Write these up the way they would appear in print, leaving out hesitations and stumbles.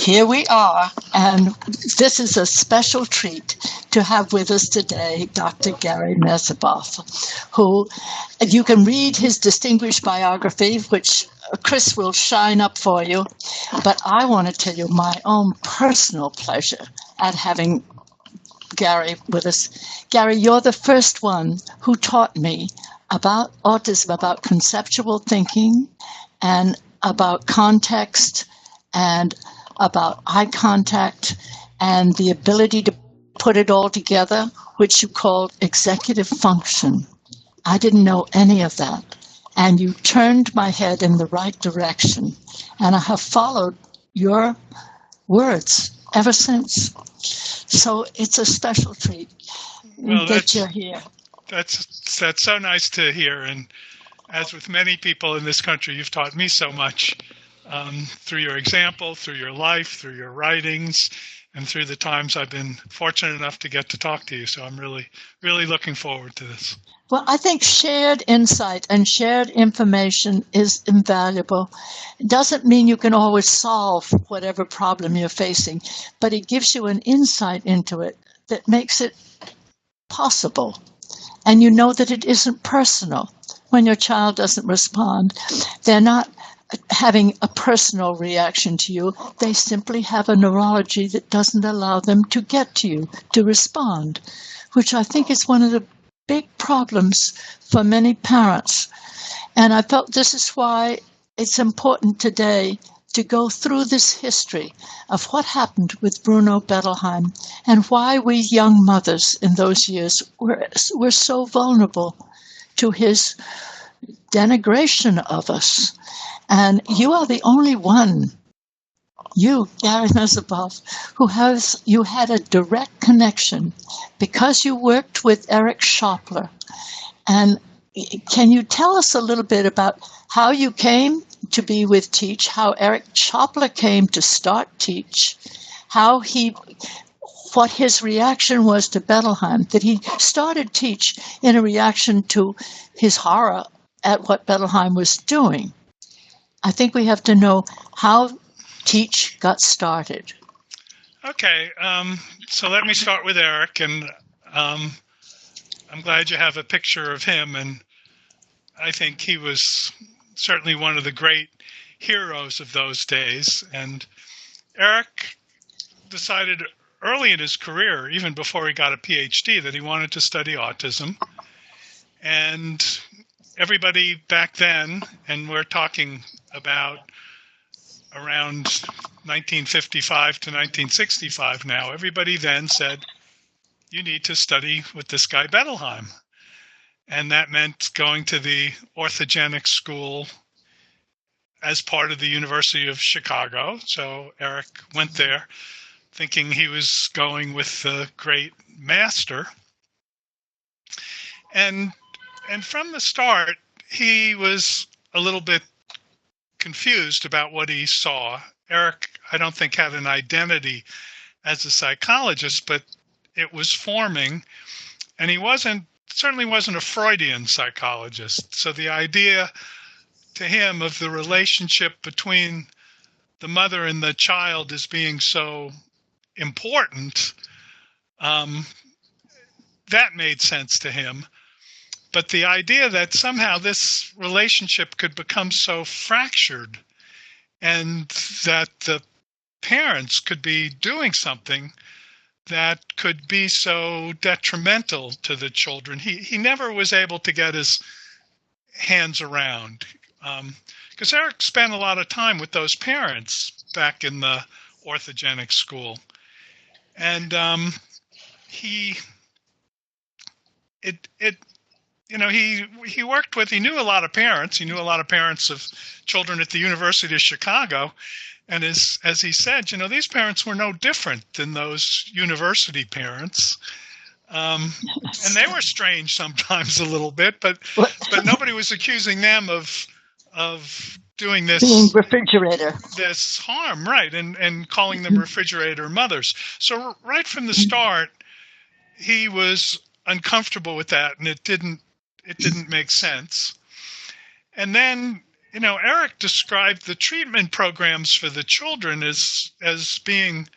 here we are, and this is a special treat to have with us today Dr. Gary Mesibov, who you can read his distinguished biography, which Chris will shine up for you, but I want to tell you my own personal pleasure at having Gary with us. Gary, you're the first one who taught me about autism, about conceptual thinking, and about context, and about eye contact, and the ability to put it all together, which you called executive function. I didn't know any of that. And you turned my head in the right direction. And I have followed your words ever since. So it's a special treat that you're here. That's so nice to hear. And as with many people in this country, you've taught me so much through your example, through your life, through your writings, and through the times I've been fortunate enough to get to talk to you. So I'm really, really looking forward to this. Well, I think shared insight and shared information is invaluable. It doesn't mean you can always solve whatever problem you're facing, but it gives you an insight into it that makes it possible. And you know that it isn't personal. When your child doesn't respond, they're not having a personal reaction to you. They simply have a neurology that doesn't allow them to get to you, to respond, which I think is one of the big problems for many parents. And I felt this is why it's important today to go through this history of what happened with Bruno Bettelheim and why we young mothers in those years were so vulnerable to his denigration of us. And you are the only one, you, Gary Mesibov, you had a direct connection because you worked with Eric Schopler. And can you tell us a little bit about how you came to be with TEACCH, how Eric Schopler came to start TEACCH, what his reaction was to Bettelheim, that he started TEACCH in a reaction to his horror at what Bettelheim was doing. I think we have to know how TEACCH got started. Okay, so let me start with Eric, and I'm glad you have a picture of him, and I think he was certainly one of the great heroes of those days. And Eric decided early in his career, even before he got a PhD, that he wanted to study autism. And everybody back then, and we're talking about around 1955 to 1965 now, everybody then said, you need to study with this guy Bettelheim. And that meant going to the orthogenic school as part of the University of Chicago. So Eric went there thinking he was going with the great master. And from the start, he was a little bit confused about what he saw. Eric, I don't think, had an identity as a psychologist, but it was forming, and he certainly wasn't a Freudian psychologist. So the idea to him of the relationship between the mother and the child as being so important, that made sense to him. But the idea that somehow this relationship could become so fractured and that the parents could be doing something that could be so detrimental to the children, he never was able to get his hands around. Because Eric spent a lot of time with those parents back in the orthogenic school. And he knew a lot of parents. He knew a lot of parents of children at the University of Chicago. And as he said, these parents were no different than those university parents. And they were strange sometimes a little bit, but nobody was accusing them of doing this harm, right, and calling them refrigerator mothers. So right from the start, he was uncomfortable with that, and it didn't make sense. And then Eric described the treatment programs for the children as being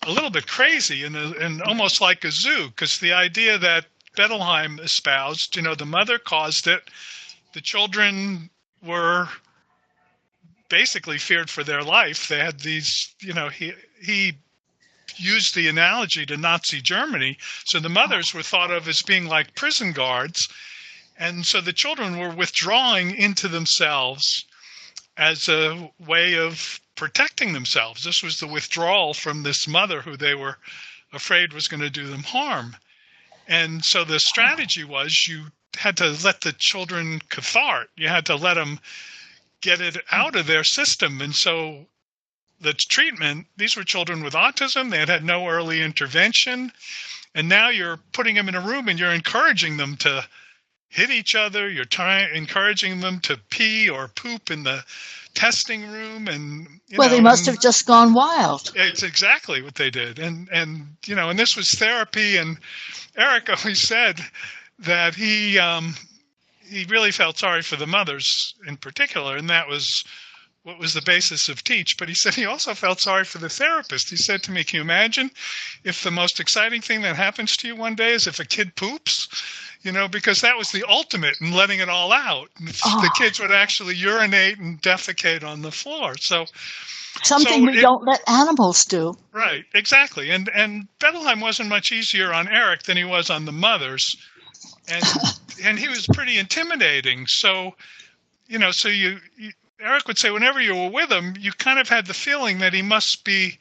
a little bit crazy and almost like a zoo, because the idea that Bettelheim espoused, the mother caused it. The children were basically feared for their life. They had these, he used the analogy to Nazi Germany. So the mothers were thought of as being like prison guards. And so the children were withdrawing into themselves as a way of protecting themselves. This was the withdrawal from this mother who they were afraid was going to do them harm. And so the strategy was you had to let the children cathart. You had to let them get it out of their system. And so the treatment, these were children with autism. They had had no early intervention. And now you're putting them in a room and you're encouraging them to hit each other. You're encouraging them to pee or poop in the testing room. And they must have just gone wild. It's exactly what they did. And this was therapy. And Eric always said that he really felt sorry for the mothers in particular, and that was what was the basis of TEACCH. But he said he also felt sorry for the therapist. He said to me, can you imagine if the most exciting thing that happens to you one day is if a kid poops? Because that was the ultimate in letting it all out. The kids would actually urinate and defecate on the floor. Something we don't let animals do. Right, exactly. And Bettelheim wasn't much easier on Eric than he was on the mothers. And he was pretty intimidating. So, Eric would say whenever you were with him, you kind of had the feeling that you must be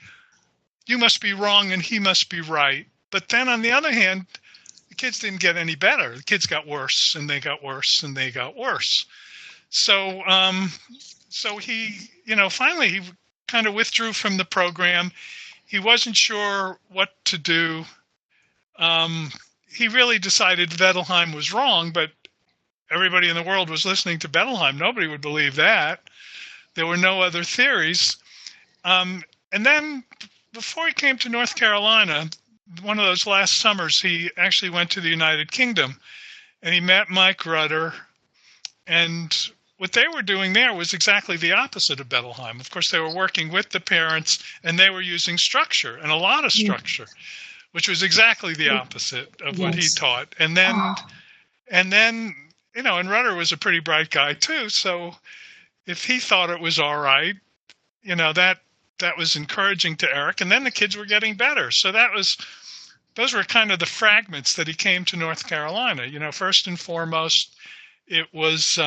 wrong and he must be right. But then on the other hand, the kids didn't get any better. The kids got worse and they got worse and they got worse. So he, finally he kind of withdrew from the program. He wasn't sure what to do. He really decided Bettelheim was wrong, but everybody in the world was listening to Bettelheim. Nobody would believe that. There were no other theories. And then before he came to North Carolina, one of those last summers, he actually went to the United Kingdom and he met Mike Rutter. And what they were doing there was exactly the opposite of Bettelheim. Of course, they were working with the parents and they were using structure and a lot of structure, which was exactly the opposite of what he taught. And then, and Rutter was a pretty bright guy too. So if he thought it was all right, that was encouraging to Eric. And then the kids were getting better. So those were kind of the fragments that he came to North Carolina. First and foremost, it was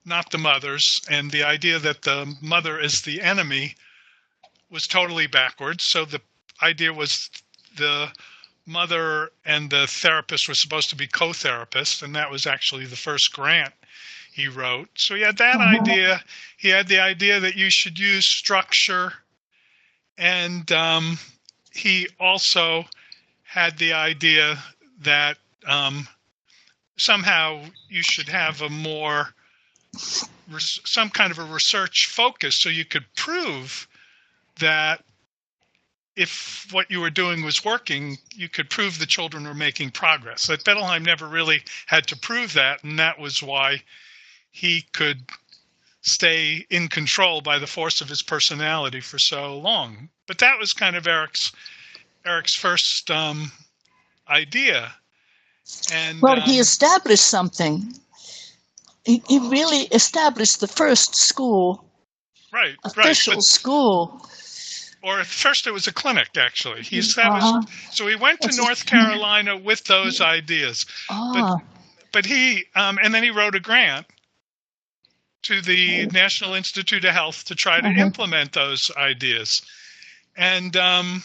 not the mothers, and the idea that the mother is the enemy was totally backwards. So the idea was the mother and the therapist were supposed to be co-therapists, and that was actually the first grant he wrote. So he had that idea. He had the idea that you should use structure, and he also had the idea that somehow you should have some kind of a research focus so you could prove that if what you were doing was working, you could prove the children were making progress. But Bettelheim never really had to prove that, and that was why he could stay in control by the force of his personality for so long. But that was kind of Eric's first idea. And he established something. He really established the first school, official school. Or at first it was a clinic, actually. He established. So he went to North Carolina with those ideas. But he, and then he wrote a grant to the National Institute of Health to try to implement those ideas. And the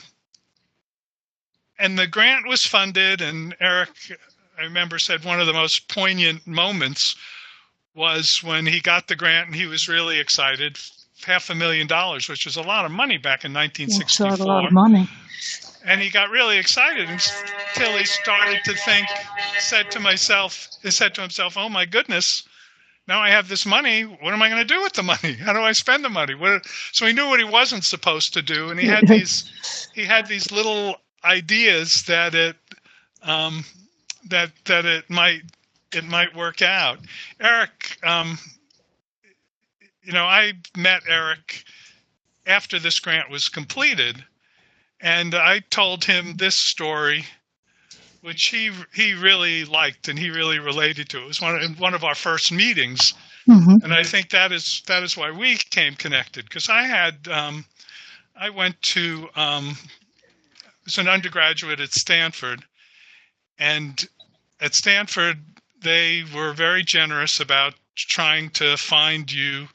grant was funded, and Eric, I remember, said one of the most poignant moments was when he got the grant and he was really excited. $500,000, which was a lot of money back in 1964. That's a lot of money. And he got really excited until he started to think, he said to himself, oh my goodness, now I have this money. What am I going to do with the money? How do I spend the money? So he knew what he wasn't supposed to do. And he had these little ideas that it might it might work out. Eric, I met Eric after this grant was completed, and I told him this story, which he really liked and he really related to. It was one of our first meetings, and I think that is why we came connected. Because I went to was an undergraduate at Stanford, and at Stanford they were very generous about trying to find you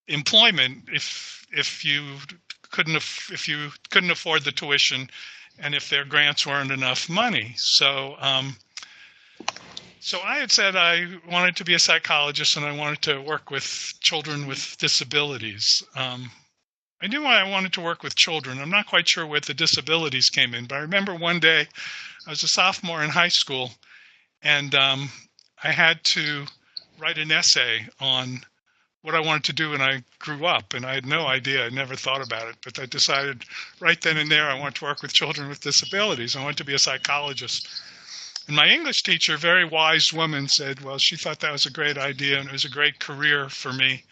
employment if you couldn't afford the tuition, and if their grants weren't enough money. So I had said I wanted to be a psychologist and I wanted to work with children with disabilities. I knew I wanted to work with children. I'm not quite sure where the disabilities came in, but I remember one day I was a sophomore in high school, and I had to write an essay on what I wanted to do when I grew up, and I had no idea. I never thought about it, but I decided right then and there I wanted to work with children with disabilities. I wanted to be a psychologist. And my English teacher, a very wise woman, said, well, she thought that was a great idea and it was a great career for me.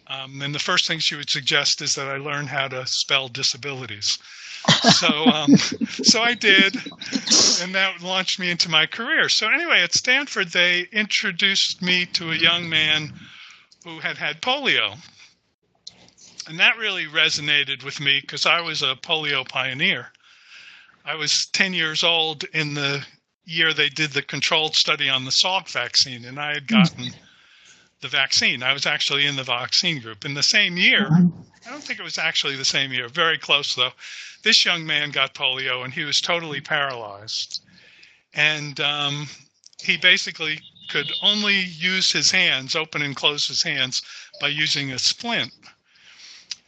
And the first thing she would suggest is that I learn how to spell disabilities. So I did, and that launched me into my career. So anyway, at Stanford, they introduced me to a young man who had polio. And that really resonated with me because I was a polio pioneer. I was 10 years old in the year they did the controlled study on the Salk vaccine, and I had gotten the vaccine. I was actually in the vaccine group. In the same year, I don't think it was actually the same year, very close though, this young man got polio and he was totally paralyzed. And he basically could only use his hands, open and close his hands, by using a splint.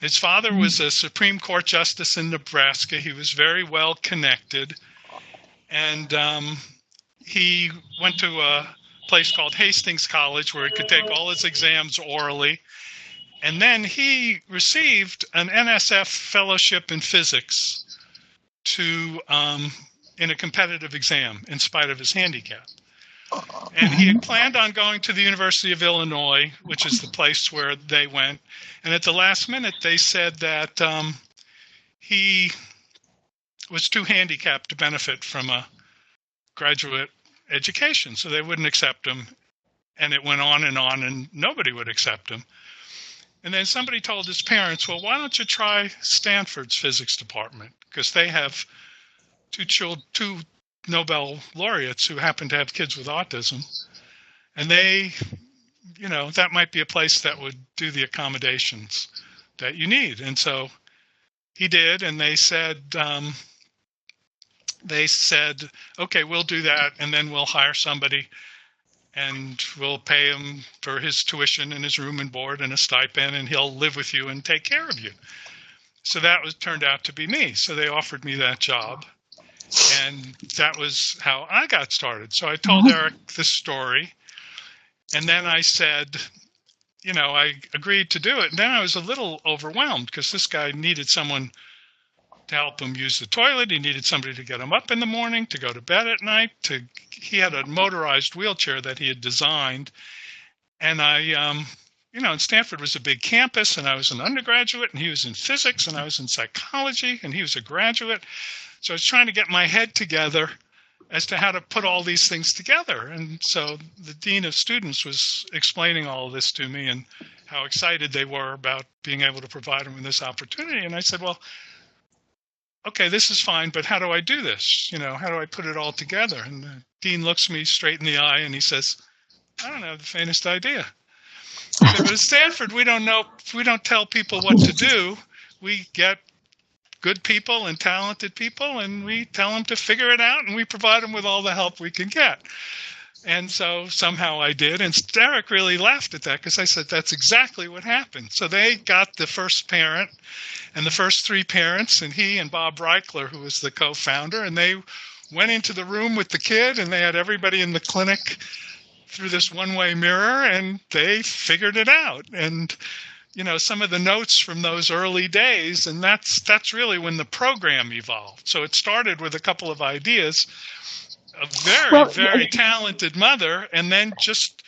His father was a Supreme Court justice in Nebraska. He was very well connected. And he went to a place called Hastings College where he could take all his exams orally. And then he received an NSF fellowship in physics in a competitive exam in spite of his handicap. And he had planned on going to the University of Illinois, which is the place where they went. And at the last minute, they said that he was too handicapped to benefit from a graduate education, so they wouldn't accept him. And it went on, and nobody would accept him. And then somebody told his parents, well, why don't you try Stanford's physics department? Because they have two Nobel laureates who happen to have kids with autism. And they, that might be a place that would do the accommodations that you need. And so he did, and they said, okay, we'll do that, and then we'll hire somebody, and we'll pay him for his tuition and his room and board and a stipend, and he'll live with you and take care of you. So that turned out to be me. So they offered me that job, and that was how I got started. So I told Eric this story, and then I said, I agreed to do it. And then I was a little overwhelmed because this guy needed someone to help him use the toilet. He needed somebody to get him up in the morning, to go to bed at night. He had a motorized wheelchair that he had designed. And and Stanford was a big campus, and I was an undergraduate, and he was in physics, and I was in psychology, and he was a graduate. So I was trying to get my head together as to how to put all these things together. And so the dean of students was explaining all of this to me and how excited they were about being able to provide him with this opportunity. And I said, well, okay, this is fine, but how do I do this? How do I put it all together? And the dean looks me straight in the eye and he says, I don't have the faintest idea. I said, but at Stanford, we don't tell people what to do. We get good people and talented people, and we tell them to figure it out, and we provide them with all the help we can get. And so somehow I did. And Eric really laughed at that because I said, that's exactly what happened. So they got the first parent and the first three parents, and he and Bob Reichler, who was the co-founder, and they went into the room with the kid, and they had everybody in the clinic through this one-way mirror, and they figured it out. And, some of the notes from those early days, and that's really when the program evolved. So it started with a couple of ideas. a very talented mother, and then just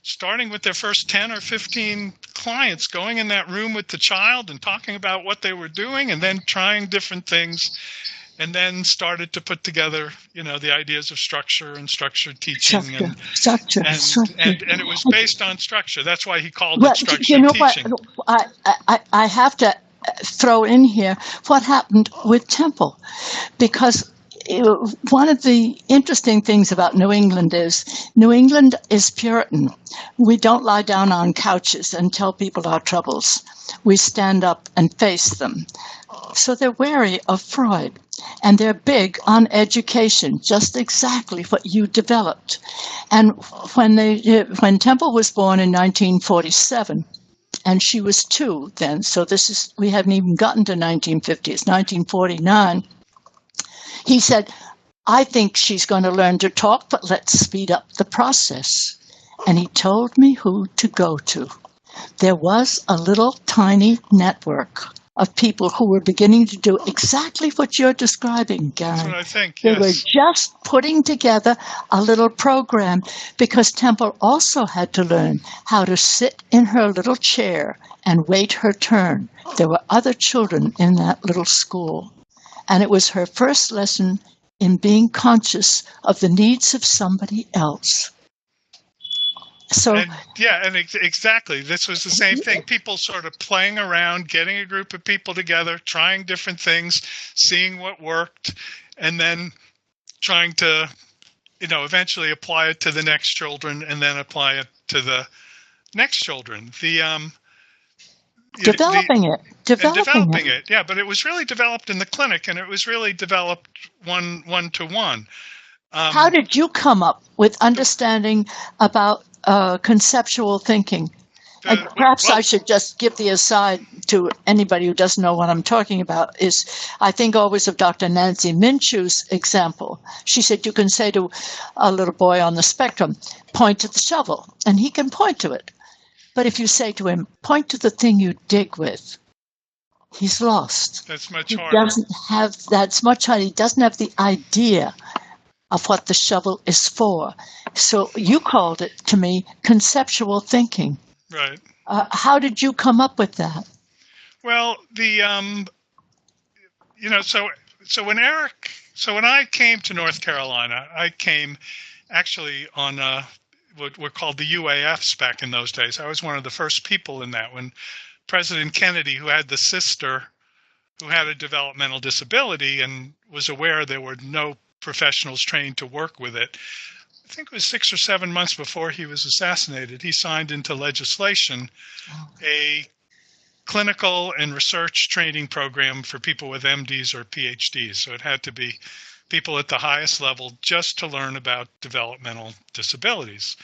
starting with their first 10 or 15 clients, going in that room with the child and talking about what they were doing, and then trying different things, and then started to put together, the ideas of structure and structured teaching. Structure. And it was based on structure. That's why he called it structured teaching. What? I have to throw in here what happened with Temple, because one of the interesting things about New England is Puritan. We don't lie down on couches and tell people our troubles. We stand up and face them. So they're wary of Freud, and they're big on education, just exactly what you developed. And when Temple was born in 1947, and she was 2 then, so we haven't even gotten to 1950, it's 1949, he said, I think she's going to learn to talk, but let's speed up the process. And he told me who to go to. There was a little tiny network of people who were beginning to do exactly what you're describing, Gary. That's what I think, They yes. were just putting together a little program, because Temple also had to learn how to sit in her little chair and wait her turn. There were other children in that little school. And it was her first lesson in being conscious of the needs of somebody else. So, exactly. This was the same thing. People sort of playing around, getting a group of people together, trying different things, seeing what worked, and then trying to, eventually apply it to the next children, and then apply it to the next children. Developing it. Yeah, but it was really developed in the clinic, and it was really developed one-to-one. How did you come up with understanding about conceptual thinking? And perhaps I should just give the aside to anybody who doesn't know what I'm talking about. I think always of Dr. Nancy Minshew's example. She said you can say to a little boy on the spectrum, point to the shovel, and he can point to it. But if you say to him, point to the thing you dig with, he's lost. That's much harder. That's much harder. He doesn't have the idea of what the shovel is for. So you called it, to me, conceptual thinking. Right. How did you come up with that? Well, so when I came to North Carolina, I came actually on what were called the UAFs back in those days. I was one of the first people in that, when President Kennedy, who had the sister who had a developmental disability and was aware there were no professionals trained to work with it, I think it was 6 or 7 months before he was assassinated, he signed into legislation a clinical and research training program for people with MDs or PhDs. So it had to be people at the highest level just to learn about developmental disabilities.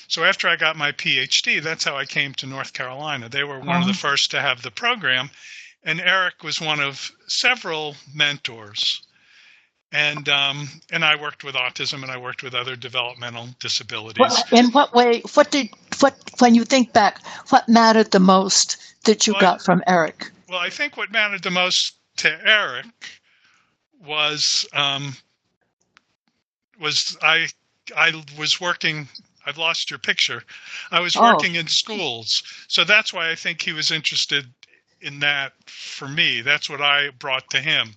So after I got my PhD, that's how I came to North Carolina. They were one of the first to have the program, and Eric was one of several mentors. And I worked with autism, and I worked with other developmental disabilities. In what way? When you think back, what mattered the most that you got from Eric? Well, I think what mattered the most to Eric was I was working. I've lost your picture. I was working in schools, so that's why I think he was interested in that. For me, that's what I brought to him.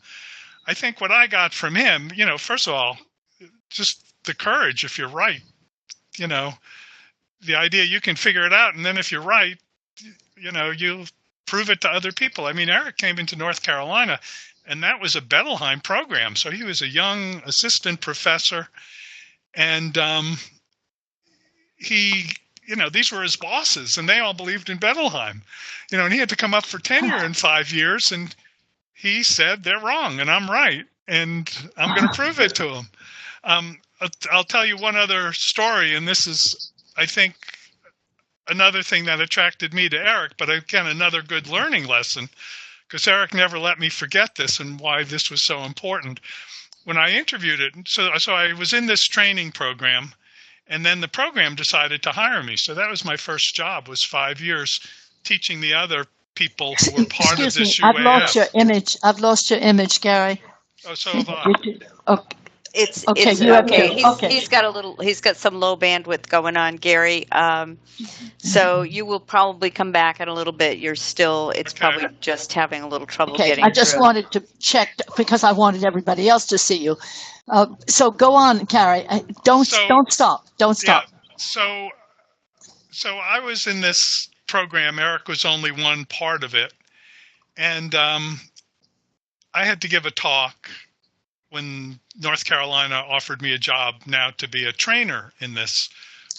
I think what I got from him, first of all, just the courage. If you're right, the idea you can figure it out, and then if you're right, you'll prove it to other people. I mean, Eric came into North Carolina, and that was a Bettelheim program. So he was a young assistant professor, and these were his bosses, and they all believed in Bettelheim. And he had to come up for tenure in 5 years, and he said they're wrong, and I'm right, and I'm going to prove it to them. I'll tell you one other story, and this is, I think, another thing that attracted me to Eric, but again, another good learning lesson, because Eric never let me forget this and why this was so important. When I interviewed it, so I was in this training program, and then the program decided to hire me. So that was my first job, was 5 years teaching the other people who were part of this UAF. I've lost your image, Gary. Oh, so have I. It's Okay, it's you have okay. to. Okay. He's got some low bandwidth going on, Gary. So you will probably come back in a little bit. It's Okay. probably just having a little trouble Okay, getting I just through. wanted to check because I wanted everybody else to see you. So go on, Carrie. Don't stop. Don't stop. Yeah. So I was in this program. Eric was only one part of it, and I had to give a talk when North Carolina offered me a job now to be a trainer in this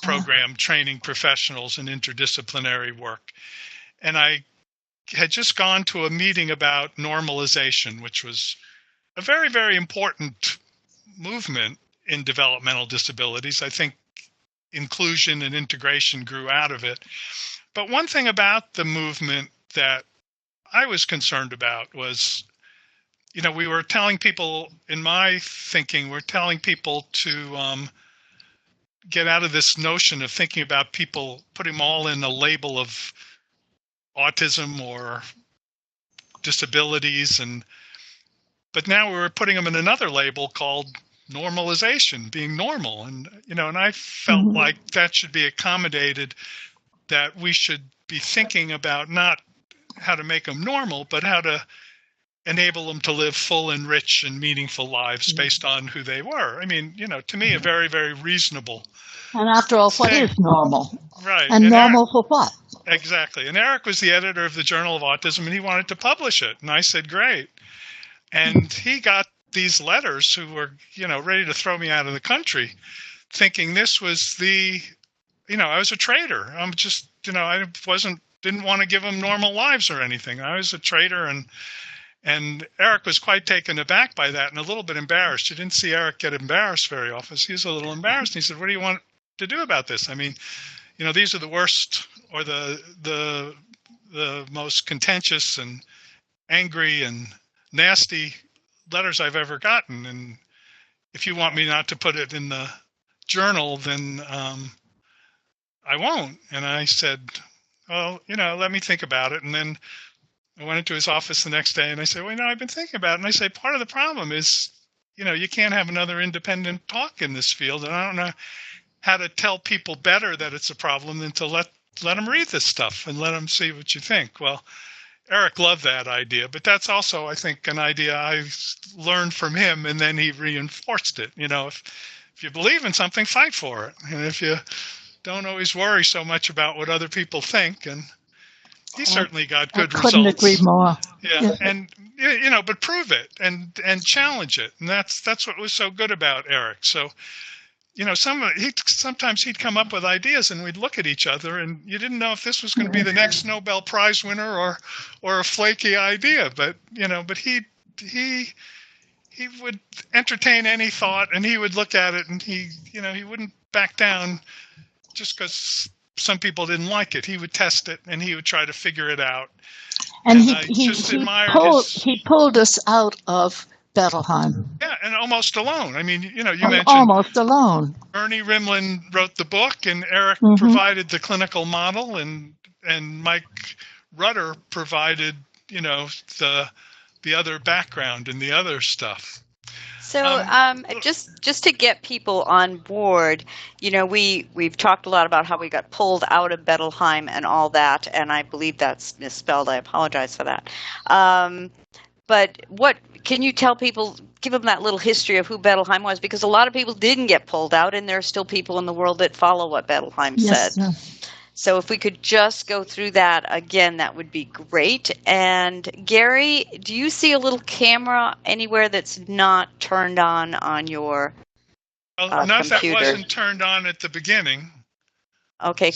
program, training professionals in interdisciplinary work. And I had just gone to a meeting about normalization, which was a very, very important movement in developmental disabilities. I think inclusion and integration grew out of it. But one thing about the movement that I was concerned about was, we were telling people, in my thinking, we're telling people to get out of this notion of thinking about people, putting them all in a label of autism or disabilities. But now we were putting them in another label called normalization, being normal. And I felt like that should be accommodated, that we should be thinking about not how to make them normal, but how to enable them to live full and rich and meaningful lives based on who they were. I mean, to me, a very, very reasonable. And after all, what is normal? Right. And normal for what? Exactly. And Eric was the editor of the Journal of Autism, and he wanted to publish it. And I said, great. And he got these letters who were, ready to throw me out of the country, thinking this was I was a traitor. I'm just, I didn't want to give them normal lives or anything. I was a traitor, and Eric was quite taken aback by that and a little bit embarrassed. You didn't see Eric get embarrassed very often. He was a little embarrassed. And he said, what do you want to do about this? I mean, these are the worst, or the most contentious and angry and nasty letters I've ever gotten. And if you want me not to put it in the journal, then I won't. And I said, well, let me think about it. And then I went into his office the next day and I said, well, I've been thinking about it. And I say, part of the problem is, you can't have another independent talk in this field. And I don't know how to tell people better that it's a problem than to let them read this stuff and let them see what you think. Well, Eric loved that idea, but that's also, I think, an idea I learned from him, and then he reinforced it. If you believe in something, fight for it. And if you don't always worry so much about what other people think, and he certainly got good results. Couldn't agree more. Yeah, and but prove it and challenge it, and that's what was so good about Eric. So, sometimes he'd come up with ideas, and we'd look at each other, and you didn't know if this was going to be the next Nobel Prize winner or a flaky idea. But but he would entertain any thought, and he would look at it, and he wouldn't back down just because some people didn't like it. He would test it, and he would try to figure it out. And he pulled us out of Bettelheim. Yeah, and almost alone. I mean, you mentioned almost alone. Bernie Rimland wrote the book, and Eric provided the clinical model, and Mike Rutter provided, the other background and the other stuff. So just to get people on board, we've talked a lot about how we got pulled out of Bettelheim and all that, and I believe that's misspelled. I apologize for that. But what can you tell people, give them that little history of who Bettelheim was? Because a lot of people didn't get pulled out, and there are still people in the world that follow what Bettelheim said. So if we could just go through that again, that would be great. And Gary, do you see a little camera anywhere that's not turned on your not computer? That wasn't turned on at the beginning. Okay,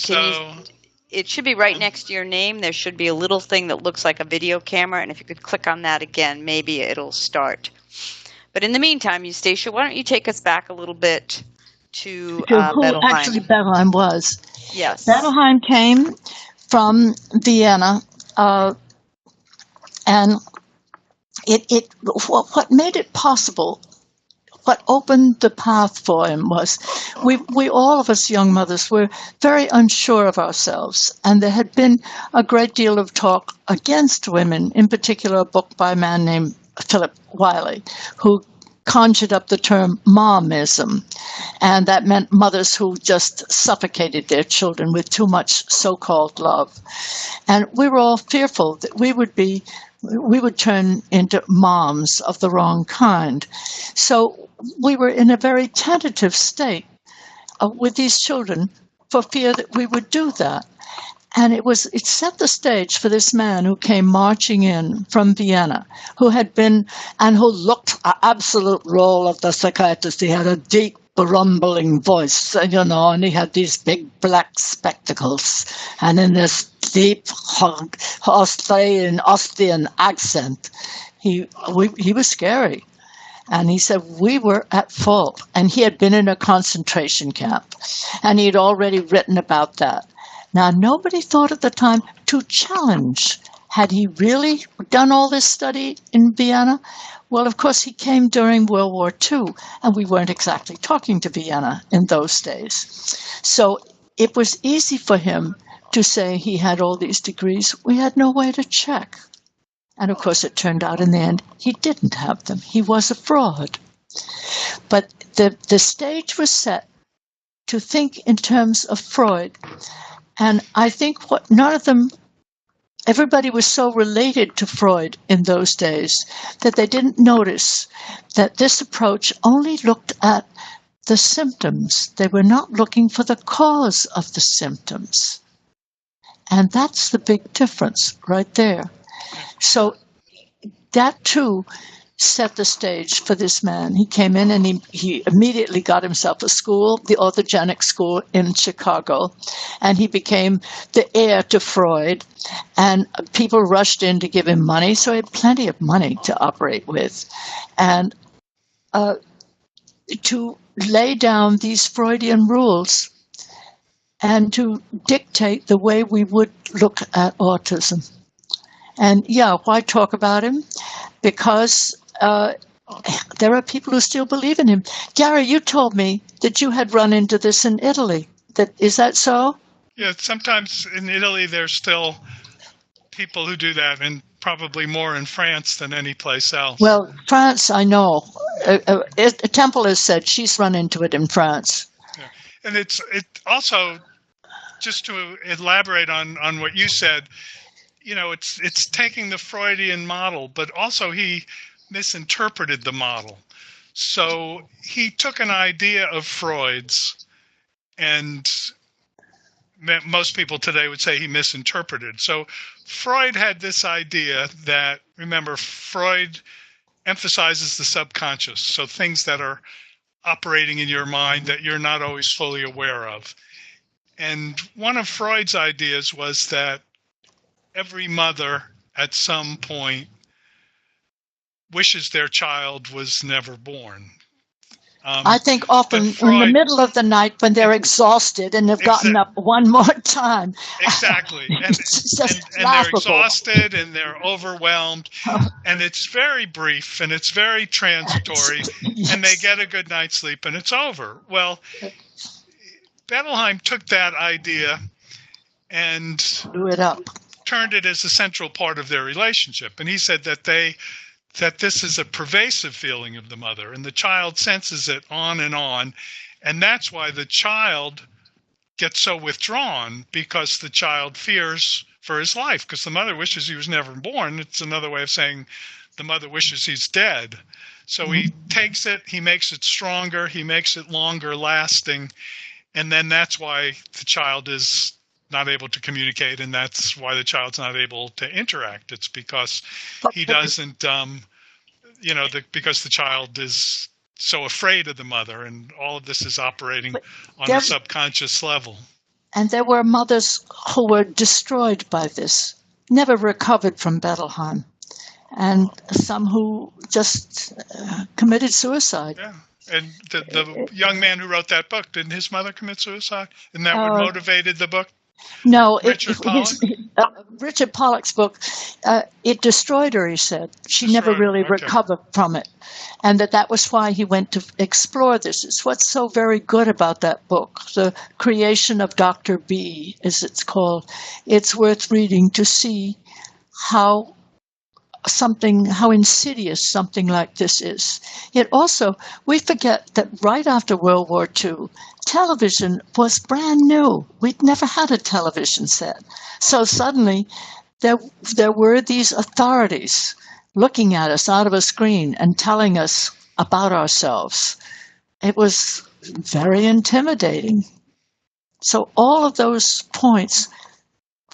it should be right next to your name. There should be a little thing that looks like a video camera, and if you could click on that again, maybe it'll start. But in the meantime, Eustacia, why don't you take us back a little bit to who Bettelheim. actually Bettelheim was. Yes. Bettelheim came from Vienna, and what made it possible, what opened the path for him was we all of us young mothers were very unsure of ourselves, and there had been a great deal of talk against women, in particular a book by a man named Philip Wiley, who conjured up the term momism, and that meant mothers who just suffocated their children with too much so-called love. And we were all fearful that we would turn into moms of the wrong kind. So we were in a very tentative state with these children for fear that we would do that. And it set the stage for this man who came marching in from Vienna, who had been, and who looked an absolute role of the psychiatrist. He had a deep, rumbling voice, and he had these big black spectacles, and in this deep Austrian accent, he was scary. And he said we were at fault, and he had been in a concentration camp, and he had already written about that. Now, nobody thought at the time to challenge, had he really done all this study in Vienna? Well, of course, he came during World War II, and we weren't exactly talking to Vienna in those days. So it was easy for him to say he had all these degrees. We had no way to check. And, of course, it turned out in the end he didn't have them. He was a fraud. But the stage was set to think in terms of Freud. And I think everybody was so related to Freud in those days that they didn't notice that this approach only looked at the symptoms. They were not looking for the cause of the symptoms. And that's the big difference right there. So that, too, set the stage for this man. He came in and he immediately got himself a school, the orthogenic school in Chicago, and he became the heir to Freud, and people rushed in to give him money, so he had plenty of money to operate with. And to lay down these Freudian rules and to dictate the way we would look at autism. And why talk about him? Because there are people who still believe in him. Gary, you told me that you had run into this in Italy. Is that so? Yeah, sometimes in Italy there's still people who do that, and probably more in France than any place else. Well, France, I know. Temple has said she's run into it in France. Yeah. And it also, just to elaborate on what you said, it's taking the Freudian model, but also he misinterpreted the model. So he took an idea of Freud's, and most people today would say he misinterpreted. So Freud had this idea that, remember, Freud emphasizes the subconscious, so things that are operating in your mind that you're not always fully aware of. And one of Freud's ideas was that every mother at some point wishes their child was never born. I think often in the middle of the night when they're exhausted and they've gotten up one more time. Exactly. And they're exhausted and they're overwhelmed. And it's very brief and it's very transitory. Yes. And they get a good night's sleep and it's over. Well, Bettelheim took that idea and blew it up. Turned it as a central part of their relationship. And he said that this is a pervasive feeling of the mother, and the child senses it on. And that's why the child gets so withdrawn, because the child fears for his life, because the mother wishes he was never born. It's another way of saying the mother wishes he's dead. So he takes it, he makes it stronger, he makes it longer lasting. And then that's why the child is not able to communicate, and that's why the child's not able to interact. It's because he doesn't, because the child is so afraid of the mother, and all of this is operating on a subconscious level. And there were mothers who were destroyed by this, never recovered from Bettelheim, and some who just committed suicide. Yeah. And the young man who wrote that book, didn't his mother commit suicide? And that what motivated the book? No, Richard Pollock's book, it destroyed her, he said. She never really recovered from it. And that was why he went to explore this. It's what's so very good about that book, The Creation of Dr. B, as it's called. It's worth reading to see how how insidious something like this is. Yet also, we forget that right after World War II, television was brand new. We'd never had a television set. So suddenly, there were these authorities looking at us out of a screen and telling us about ourselves. It was very intimidating. So all of those points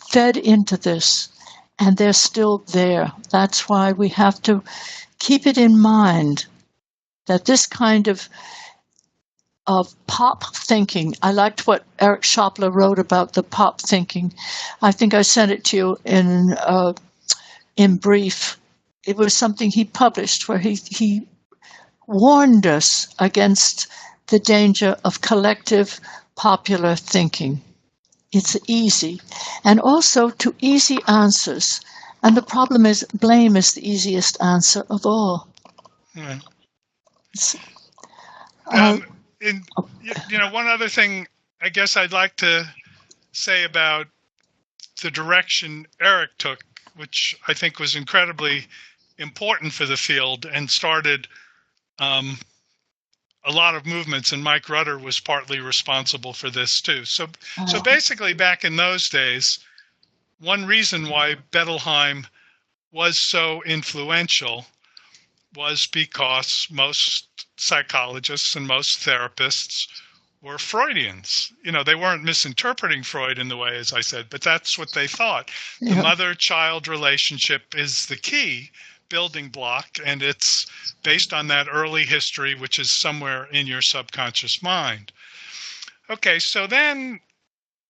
fed into this, and they're still there. That's why we have to keep it in mind that this kind of pop thinking, I liked what Eric Schopler wrote about the pop thinking. I think I sent it to you in brief. It was something he published where he warned us against the danger of collective popular thinking. It's easy, and also to easy answers. And the problem is, blame is the easiest answer of all. Right. One other thing I guess I'd like to say about the direction Eric took, which I think was incredibly important for the field and started a lot of movements, and Mike Rutter was partly responsible for this too. So basically back in those days, one reason why Bettelheim was so influential was because most psychologists and most therapists were Freudians. They weren't misinterpreting Freud in the way, as I said, but that's what they thought. The mother-child relationship is the key building block, and it's based on that early history, which is somewhere in your subconscious mind. Okay, so then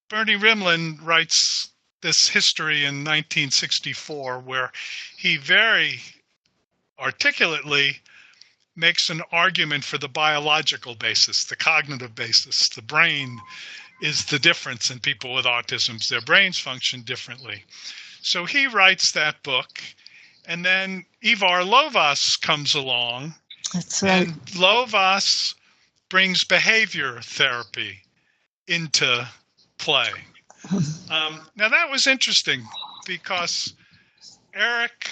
Bernie Rimland writes this history in 1964, where he very articulately makes an argument for the biological basis, the cognitive basis. The brain is the difference in people with autism. Their brains function differently. So he writes that book. And then Ivar Lovaas comes along. That's right. And Lovaas brings behavior therapy into play. Now, that was interesting because Eric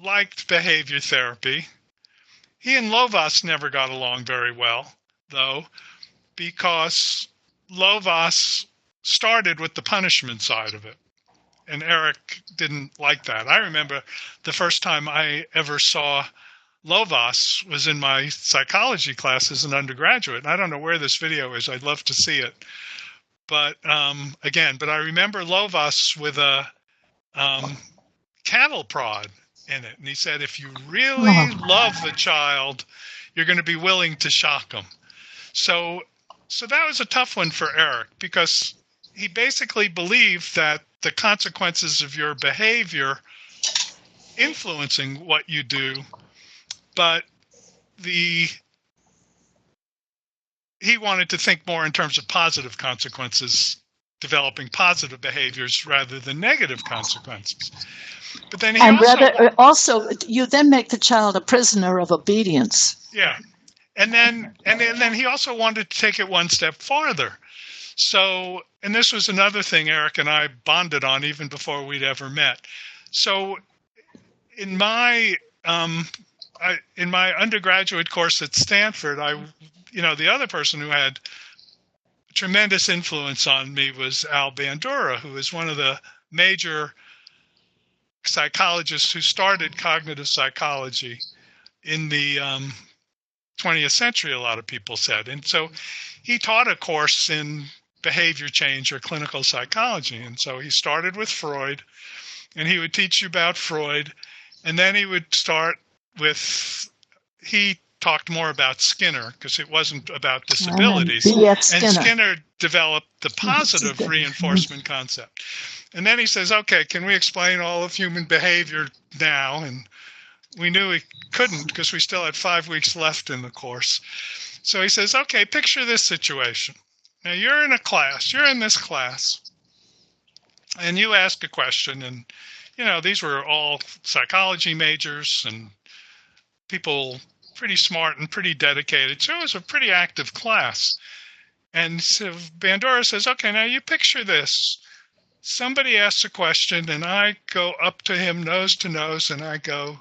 liked behavior therapy. He and Lovaas never got along very well, though, because Lovaas started with the punishment side of it. And Eric didn't like that. I remember the first time I ever saw Lovaas was in my psychology class as an undergraduate. I don't know where this video is. I'd love to see it. But but I remember Lovaas with a cattle prod in it. And he said, if you really love the child, you're going to be willing to shock him. So that was a tough one for Eric because he basically believed that the consequences of your behavior influencing what you do, but he wanted to think more in terms of positive consequences, developing positive behaviors rather than negative consequences. But then you then make the child a prisoner of obedience. Yeah, and then he also wanted to take it one step farther. So, and this was another thing Eric and I bonded on even before we'd ever met. So, in my undergraduate course at Stanford, the other person who had tremendous influence on me was Al Bandura, who is one of the major psychologists who started cognitive psychology in the 20th century, a lot of people said. And so he taught a course in behavior change or clinical psychology. And so he started with Freud, and he would teach you about Freud. And then he would start with, he talked more about Skinner because it wasn't about disabilities. And Skinner developed the positive reinforcement concept. And then he says, okay, can we explain all of human behavior now? And we knew we couldn't because we still had 5 weeks left in the course. So he says, okay, picture this situation. Now you're in this class, and you ask a question, and, these were all psychology majors and people pretty smart and pretty dedicated. So it was a pretty active class. And so Bandura says, okay, now you picture this. somebody asks a question and I go up to him nose to nose and I go,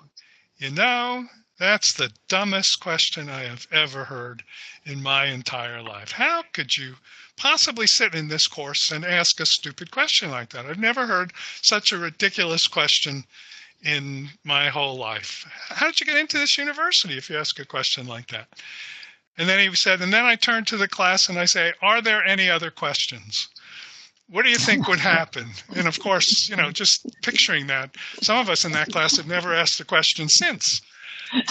that's the dumbest question I have ever heard in my entire life. How could you possibly sit in this course and ask a stupid question like that? I've never heard such a ridiculous question in my whole life. How did you get into this university if you ask a question like that? And then he said, and then I turn to the class and I say, are there any other questions? What do you think would happen? And of course, just picturing that, some of us in that class have never asked a question since.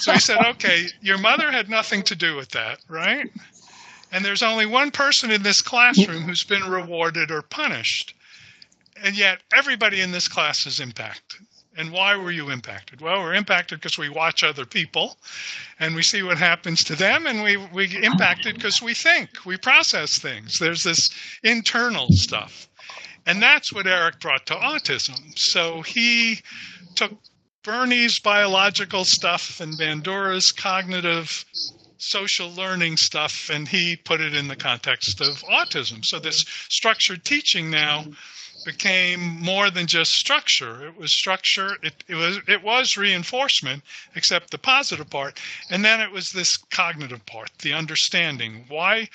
So he said, okay, your mother had nothing to do with that, right? And there's only one person in this classroom who's been rewarded or punished. And yet everybody in this class is impacted. And why were you impacted? Well, we're impacted because we watch other people and we see what happens to them. And we impacted because we think, we process things. There's this internal stuff. And that's what Eric brought to autism. So he took Bernie's biological stuff and Bandura's cognitive social learning stuff, and he put it in the context of autism. So this structured teaching now became more than just structure. It was structure. It was reinforcement, except the positive part. And then it was this cognitive part, the understanding. Why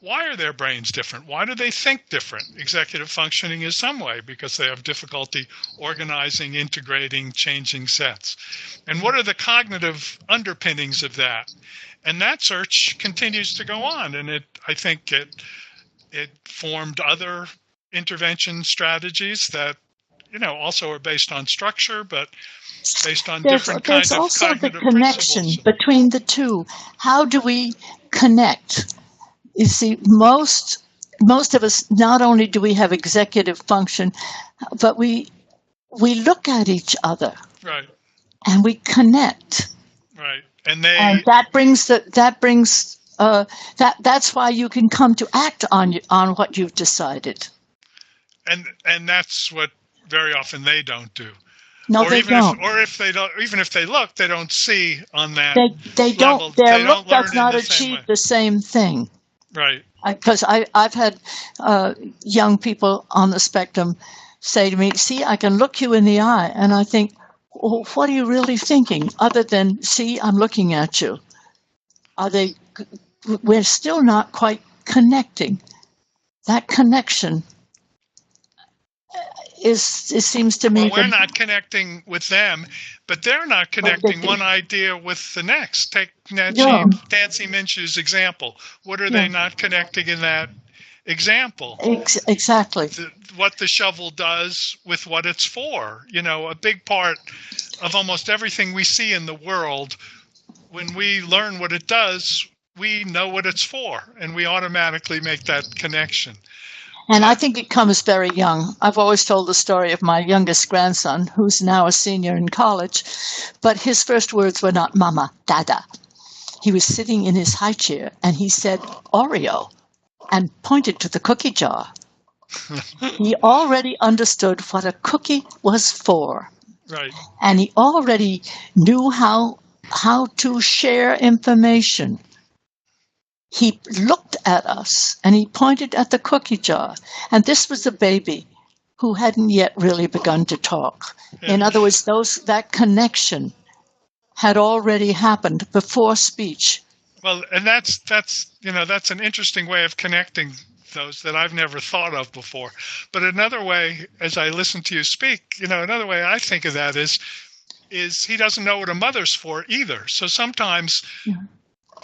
are their brains different? Why do they think different? Executive functioning is some way because they have difficulty organizing, integrating, changing sets. And what are the cognitive underpinnings of that? And that search continues to go on. And I think it formed other intervention strategies that, also are based on structure, but based on different kinds of cognitive principles. There's also the connection between the two. How do we connect? You see, most of us, not only do we have executive function, but we look at each other. Right. And we connect. Right. And that's why you can come to act on what you've decided. And that's what very often they don't do. No, they don't. Even if they look, they don't see on that. They don't. Their look does not achieve the same thing. Right. Because I've had young people on the spectrum say to me, "See, I can look you in the eye," and I think, well, what are you really thinking? Other than, "See, I'm looking at you." We're still not quite connecting. That connection it seems to me. Well, we're not connecting with them, but they're not connecting one idea with the next. Take Nancy Minshew's example. What are they not connecting in that example? Exactly. What the shovel does with what it's for. A big part of almost everything we see in the world, when we learn what it does, we know what it's for, and we automatically make that connection. And I think it comes very young. I've always told the story of my youngest grandson, who's now a senior in college, but his first words were not "Mama," "Dada." He was sitting in his high chair, and he said "Oreo," and pointed to the cookie jar. He already understood what a cookie was for. Right. And he already knew how to share information. He looked at us and he pointed at the cookie jar. And this was a baby who hadn't yet really begun to talk. Yeah. In other words, that connection had already happened before speech. Well, and that's an interesting way of connecting those that I've never thought of before. But another way, as I listen to you speak, another way I think of that is he doesn't know what a mother's for either. So sometimes,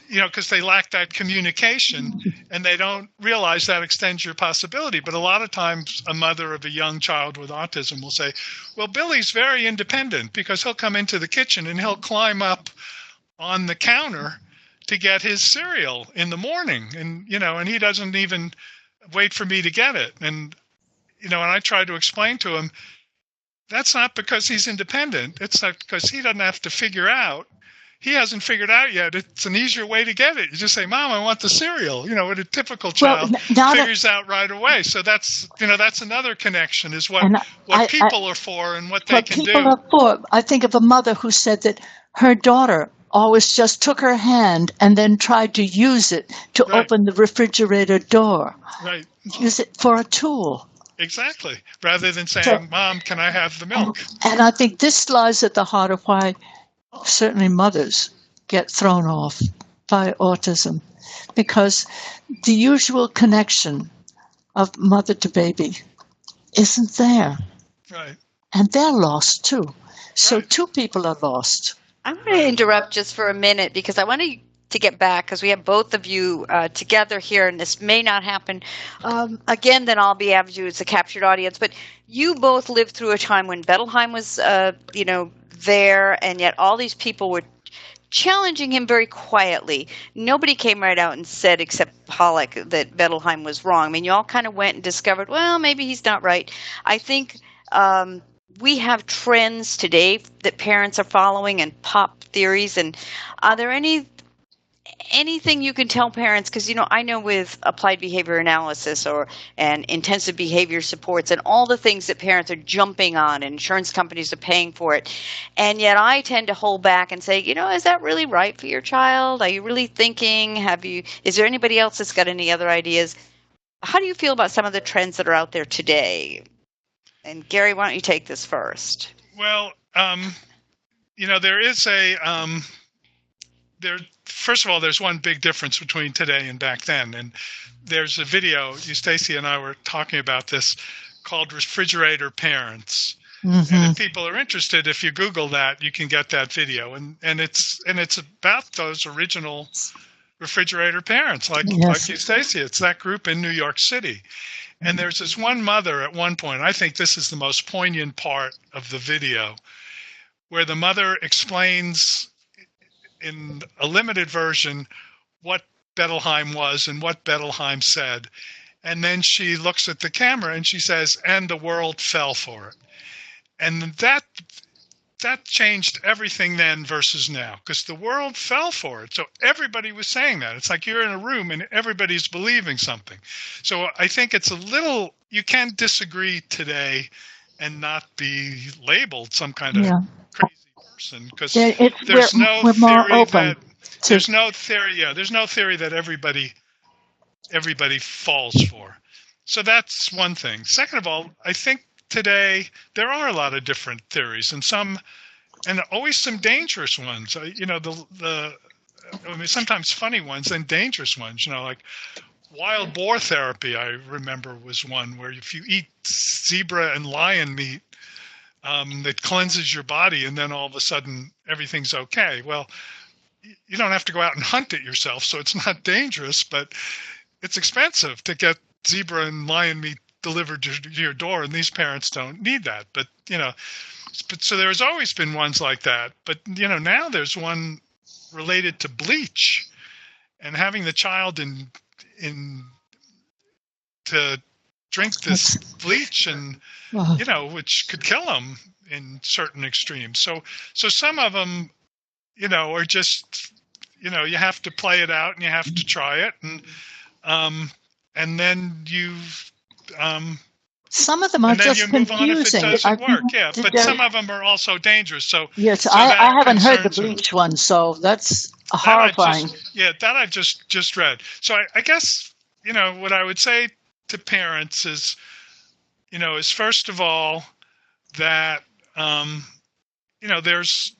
because they lack that communication and they don't realize that extends your possibility. But a lot of times a mother of a young child with autism will say, well, Billy's very independent because he'll come into the kitchen and he'll climb up on the counter to get his cereal in the morning. And, and he doesn't even wait for me to get it. And, and I try to explain to him, that's not because he's independent. It's not because he doesn't have to figure out. He hasn't figured out yet. It's an easier way to get it. You just say, "Mom, I want the cereal." What a typical child figures out right away. So that's another connection is what people are for and what they can do. Are for. I think of a mother who said that her daughter always just took her hand and then tried to use it to open the refrigerator door. Right. Use it for a tool. Exactly. Rather than saying, Mom, can I have the milk? And I think this lies at the heart of why certainly mothers get thrown off by autism, because the usual connection of mother to baby isn't there. Right. And they're lost too. So Right. two people are lost. I want to interrupt just for a minute because I want to get back because we have both of you together here, and this may not happen again. Then I'll be able to. It's a captured audience, but you both lived through a time when Bettelheim was, there, and yet all these people were challenging him very quietly. Nobody came right out and said, except Pollock, that Bettelheim was wrong. I mean, you all kind of went and discovered, well, maybe he's not right. I think we have trends today that parents are following and pop theories. And are there anything you can tell parents? Because, I know with applied behavior analysis and intensive behavior supports and all the things that parents are jumping on and insurance companies are paying for it. And yet I tend to hold back and say, is that really right for your child? Are you really thinking? Is there anybody else that's got any other ideas? How do you feel about some of the trends that are out there today? And Gary, why don't you take this first? Well, there is first of all, there's one big difference between today and back then. And there's a video, Eustacia and I were talking about this, called Refrigerator Parents. Mm-hmm. And if people are interested, if you Google that, you can get that video. And it's about those original refrigerator parents, like Eustacia. It's that group in New York City. And there's this one mother at one point, I think this is the most poignant part of the video, where the mother explains in a limited version what Bettelheim was and what Bettelheim said. And then she looks at the camera and she says, and the world fell for it. And that changed everything then versus now, because the world fell for it. So everybody was saying that. It's like you're in a room and everybody's believing something. So I think it's you can disagree today and not be labeled some kind of crazy person, because there's no theory that everybody falls for. So that's one thing. Second of all, I think today there are a lot of different theories, and always some dangerous ones. Sometimes funny ones and dangerous ones. Like wild boar therapy, I remember, was one where if you eat zebra and lion meat, that cleanses your body, and then all of a sudden everything's okay. Well, you don't have to go out and hunt it yourself, so it's not dangerous, but it's expensive to get zebra and lion meat delivered to your door, and these parents don't need that. But so there's always been ones like that. But now there's one related to bleach and having the child to drink this bleach, and which could kill them in certain extremes. So some of them, are just, you have to play it out and you have to try it, and then some of them are just confusing. Then you move on if it doesn't work. Yeah, but some of them are also dangerous. So yes, I haven't heard the bleach one, so that's horrifying. That I just read. So I guess what I would say to parents is, is first of all that there's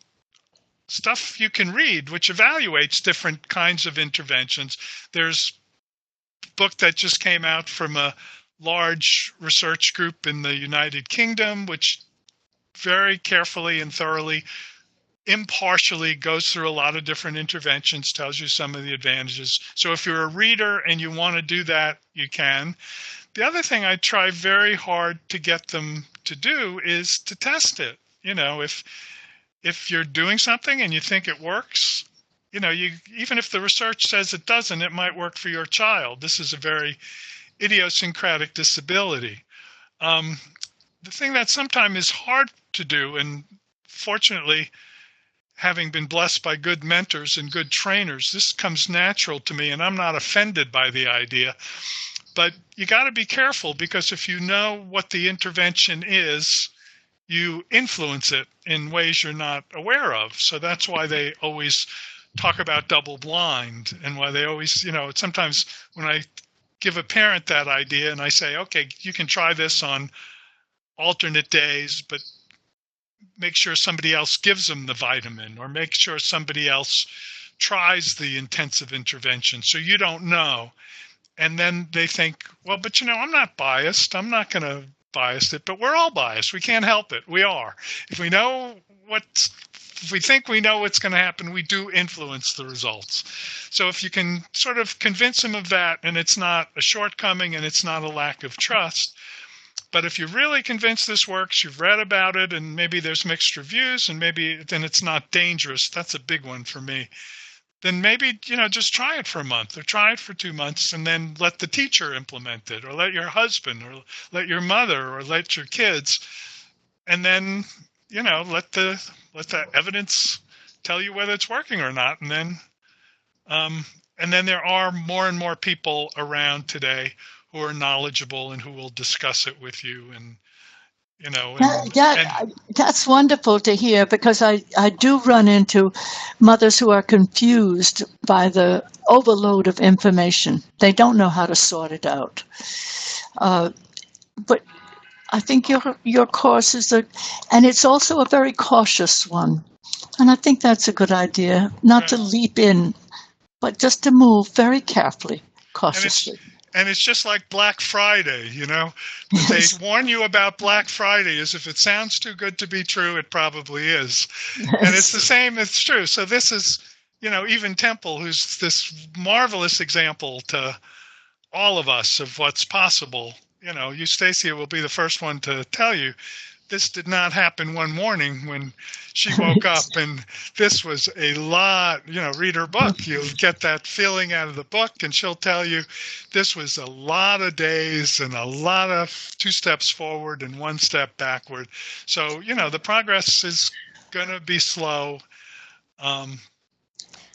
stuff you can read which evaluates different kinds of interventions. There's a book that just came out from a large research group in the United Kingdom, which very carefully and thoroughly, impartially goes through a lot of different interventions, tells you some of the advantages. So if you're a reader and you want to do that, you can. The other thing I try very hard to get them to do is to test it. If you're doing something and you think it works, even if the research says it doesn't, it might work for your child. This is a very idiosyncratic disability. The thing that sometimes is hard to do, and fortunately, having been blessed by good mentors and good trainers, this comes natural to me, and I'm not offended by the idea. But you got to be careful, because if you know what the intervention is, you influence it in ways you're not aware of. So that's why they always talk about double blind, and why they always, sometimes when I give a parent that idea and I say, okay, you can try this on alternate days, but make sure somebody else gives them the vitamin, or make sure somebody else tries the intensive intervention so you don't know. And then they think, well, but I'm not biased. I'm not going to bias it, but we're all biased. We can't help it. We are. If we think we know what's going to happen, we do influence the results. So if you can sort of convince them of that, and it's not a shortcoming and it's not a lack of trust, but if you're really convinced this works, you've read about it, and maybe there's mixed reviews, and maybe then it's not dangerous. That's a big one for me. Then maybe, just try it for a month or try it for 2 months, and then let the teacher implement it, or let your husband, or let your mother, or let your kids. And then, let the evidence tell you whether it's working or not. And then there are more and more people around today who are knowledgeable and who will discuss it with you. And, that's wonderful to hear, because I do run into mothers who are confused by the overload of information. They don't know how to sort it out. But I think your course is and it's also a very cautious one. And I think that's a good idea, not to leap in, but just to move very carefully, cautiously. And it's just like Black Friday, They warn you about Black Friday as if it sounds too good to be true, it probably is. Yes. And it's the same, it's true. So this is, even Temple, who's this marvelous example to all of us of what's possible. Eustacia will be the first one to tell you, this did not happen one morning when she woke up, and this was a lot, read her book. You'll get that feeling out of the book, and she'll tell you this was a lot of days and a lot of 2 steps forward and 1 step backward. So, the progress is going to be slow.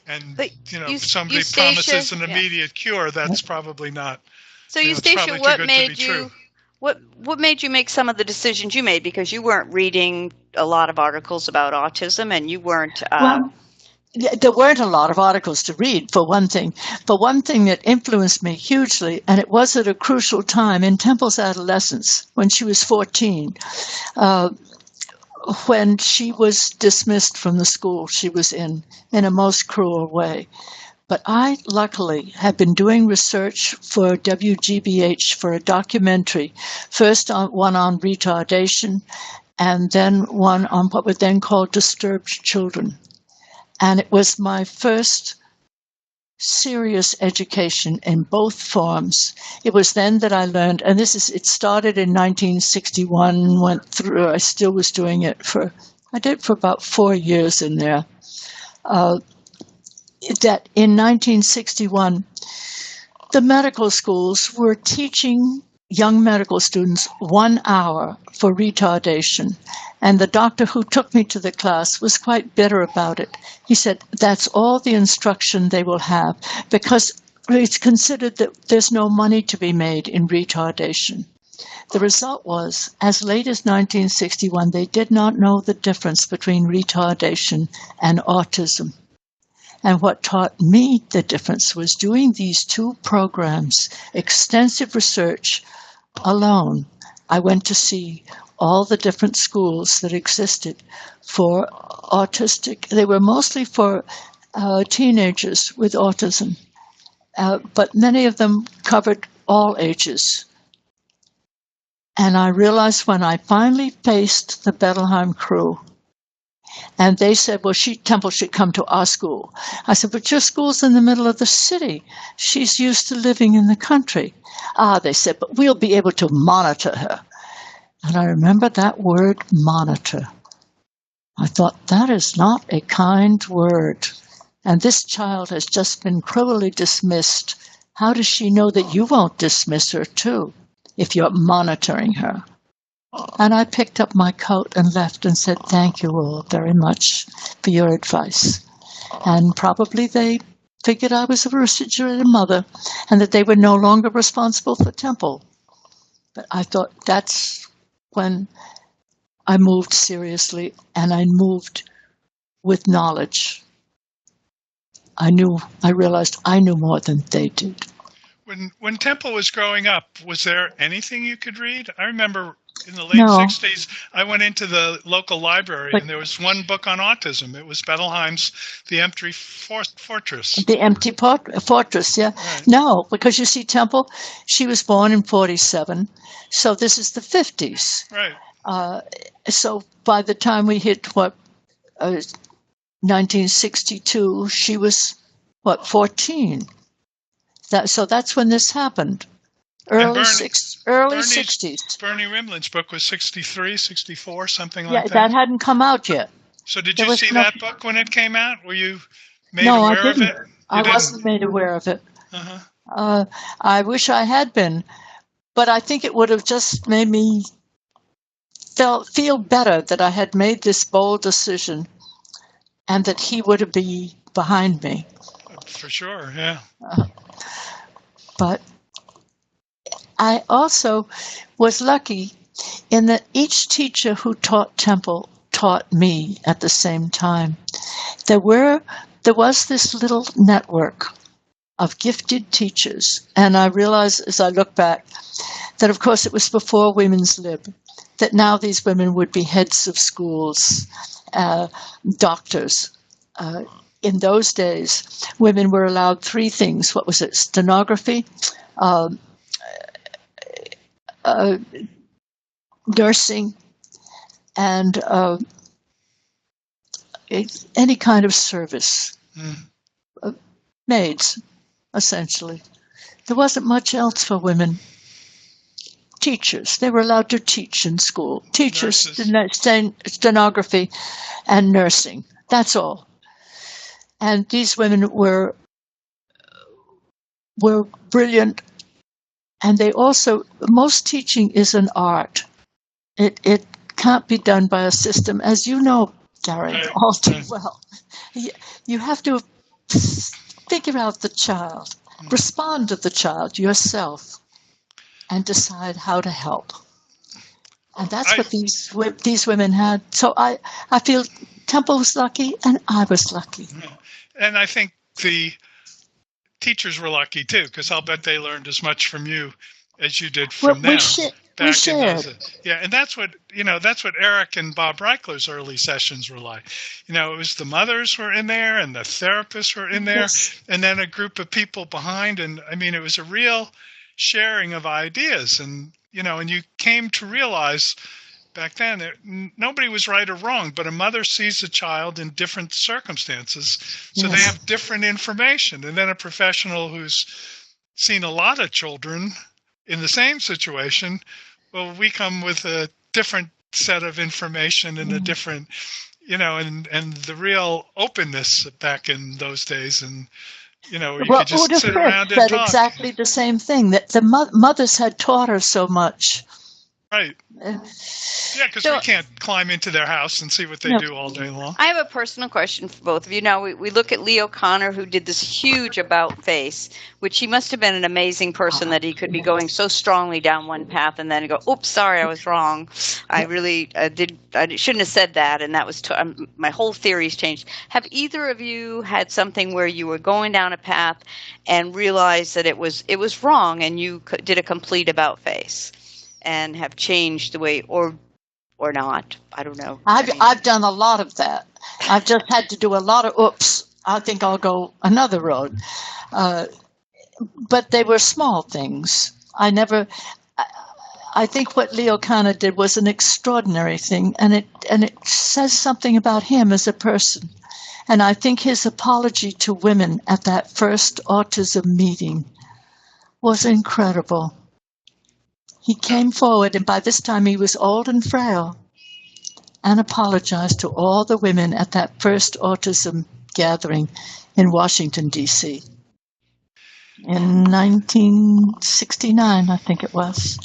If somebody promises an immediate cure, that's probably not. So, Eustacia, what made you make some of the decisions you made? Because you weren't reading a lot of articles about autism, and you weren't. There weren't a lot of articles to read, for one thing. But one thing that influenced me hugely, and it was at a crucial time in Temple's adolescence, when she was 14, when she was dismissed from the school she was in a most cruel way. But I, luckily, had been doing research for WGBH for a documentary, first one on retardation, and then one on what were then called disturbed children. And it was my first serious education in both forms. It was then that I learned, and it started in 1961, went through, I still was doing it I did it for about 4 years in there. That in 1961, the medical schools were teaching young medical students 1 hour for retardation. And the doctor who took me to the class was quite bitter about it. He said, that's all the instruction they will have, because it's considered that there's no money to be made in retardation. The result was, as late as 1961, they did not know the difference between retardation and autism. And what taught me the difference was doing these 2 programs, extensive research alone. I went to see all the different schools that existed for autistic. They were mostly for teenagers with autism, but many of them covered all ages. And I realized when I finally faced the Bettelheim crew, and they said, well, Temple should come to our school. I said, but your school's in the middle of the city. She's used to living in the country. They said, but we'll be able to monitor her. And I remember that word, monitor. I thought, that is not a kind word. And this child has just been cruelly dismissed. How does she know that you won't dismiss her too, if you're monitoring her? And I picked up my coat and left and said, thank you all very much for your advice. And probably they figured I was a refrigerator mother and that they were no longer responsible for Temple. But I thought that's when I moved seriously, and I moved with knowledge. I realized I knew more than they did. When Temple was growing up, was there anything you could read? I remember in the late No. 60s, I went into the local library and there was one book on autism. It was Bettelheim's The Empty Fortress. The Empty Fortress, yeah. Right. No, because you see, Temple, she was born in 47, so this is the 50s. Right. So by the time we hit, 1962, she was, 14? So that's when this happened. Early 60s. Bernie Rimland's book was 63, 64, something like that. Yeah, that hadn't come out yet. So did you see that book when it came out? Were you made No, aware I didn't. of it? I wasn't made aware of it. Uh-huh. I wish I had been, but I think it would have just made me feel better that I had made this bold decision and that he would be behind me. For sure, yeah. But I also was lucky in that each teacher who taught Temple taught me at the same time. There was this little network of gifted teachers, and I realized as I look back that, of course, it was before Women's Lib, that now these women would be heads of schools, doctors. In those days, women were allowed 3 things. What was it? Stenography, nursing, and any kind of service. Maids, essentially. There wasn't much else for women. Teachers. They were allowed to teach in school. Teachers, stenography, and nursing. That's all. And these women were brilliant, and they also, most teaching is an art. It can't be done by a system, as you know, Gary, all too well. You have to figure out the child, respond to the child yourself, and decide how to help. And that's what these women had. So I feel Temple was lucky, and I was lucky. And I think the teachers were lucky too, because I'll bet they learned as much from you as you did from them. We shared. Yeah, and that's what Eric and Bob Reichler's early sessions were like. It was the mothers were in there and the therapists were in there, Yes. and then a group of people behind. And I mean, it was a real sharing of ideas, and and you came to realize back then that nobody was right or wrong, but a mother sees a child in different circumstances, so Yes. they have different information. And then a professional who's seen a lot of children in the same situation, well, we come with a different set of information and a different, and the real openness back in those days. And, you could just sit around and talk. Exactly the same thing, that the mothers had taught her so much. Right. Yeah, because we can't climb into their house and see what they do all day long. I have a personal question for both of you. Now, we look at Leo Connor, who did this huge about face, which he must have been an amazing person that he could be going so strongly down one path and then go, oops, sorry, I was wrong. I really I shouldn't have said that, and that was my whole theory's changed. Have either of you had something where you were going down a path and realized that it was wrong and you did a complete about face? And have changed the way, or not? I don't know. I've done a lot of that. I've just had to do a lot of oops. I think I'll go another road. But they were small things. I think what Leo Kana did was an extraordinary thing, and it says something about him as a person. And I think his apology to women at that first autism meeting was incredible. He came forward, and by this time he was old and frail, and apologized to all the women at that first autism gathering in Washington, D.C. in 1969, I think it was.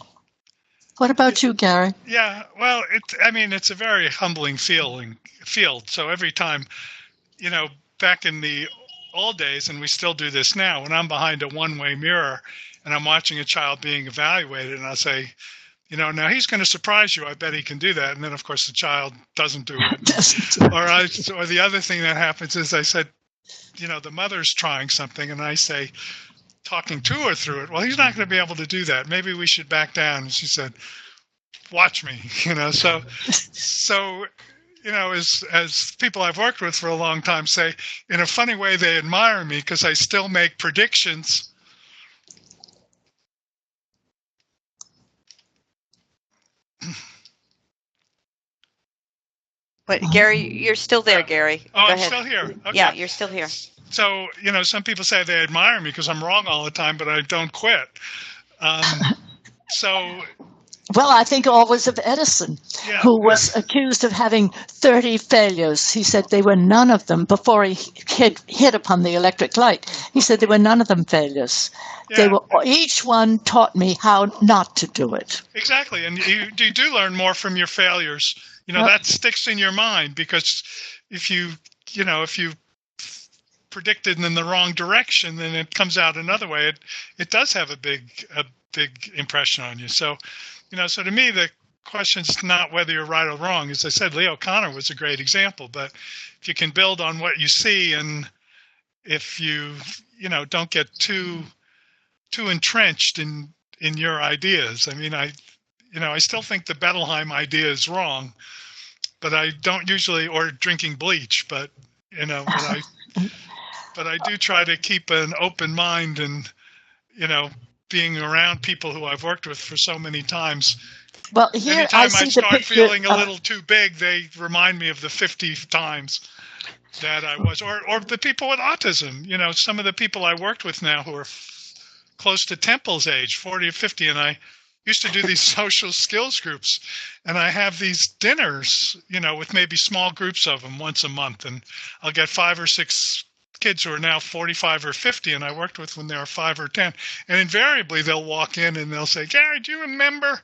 What about you, Gary? Yeah, well, it's a very humbling field. So every time, back in the old days, and we still do this now, when I'm behind a one-way mirror and I'm watching a child being evaluated, and I say, now he's going to surprise you. I bet he can do that. And then, of course, the child doesn't do it. Or the other thing that happens is I said, the mother's trying something, and I say, talking to her through it. Well, he's not going to be able to do that. Maybe we should back down. And she said, watch me, so as people I've worked with for a long time say, in a funny way, they admire me because I still make predictions. But Gary, you're still there, Gary. Oh, Go I'm ahead. still here. Okay. Yeah, you're still here. So, some people say they admire me because I'm wrong all the time, but I don't quit. Well, I think always of Edison, who was accused of having 30 failures. He said they were none of them, before he hit upon the electric light, he said they were none of them failures. Yeah. They were, each one taught me how not to do it. Exactly. And you do learn more from your failures. That sticks in your mind, because if you predicted in the wrong direction, then it comes out another way. It does have a big impression on you. So, so to me, the question's not whether you're right or wrong. As I said, Leo Kanner was a great example, but if you can build on what you see, and if you, don't get too entrenched in your ideas. I mean, I still think the Bettelheim idea is wrong, but I don't usually, or drinking bleach, but I do try to keep an open mind, and, being around people who I've worked with for so many times. Well, here anytime I I start feeling a little too big, they remind me of the 50 times that I was, or the people with autism. Some of the people I worked with now who are close to Temple's age, 40 or 50, and I used to do these social skills groups, and I have these dinners, with maybe small groups of them once a month, and I'll get 5 or 6 kids who are now 45 or 50, and I worked with when they were 5 or 10, and invariably they'll walk in and they'll say, Gary, do you remember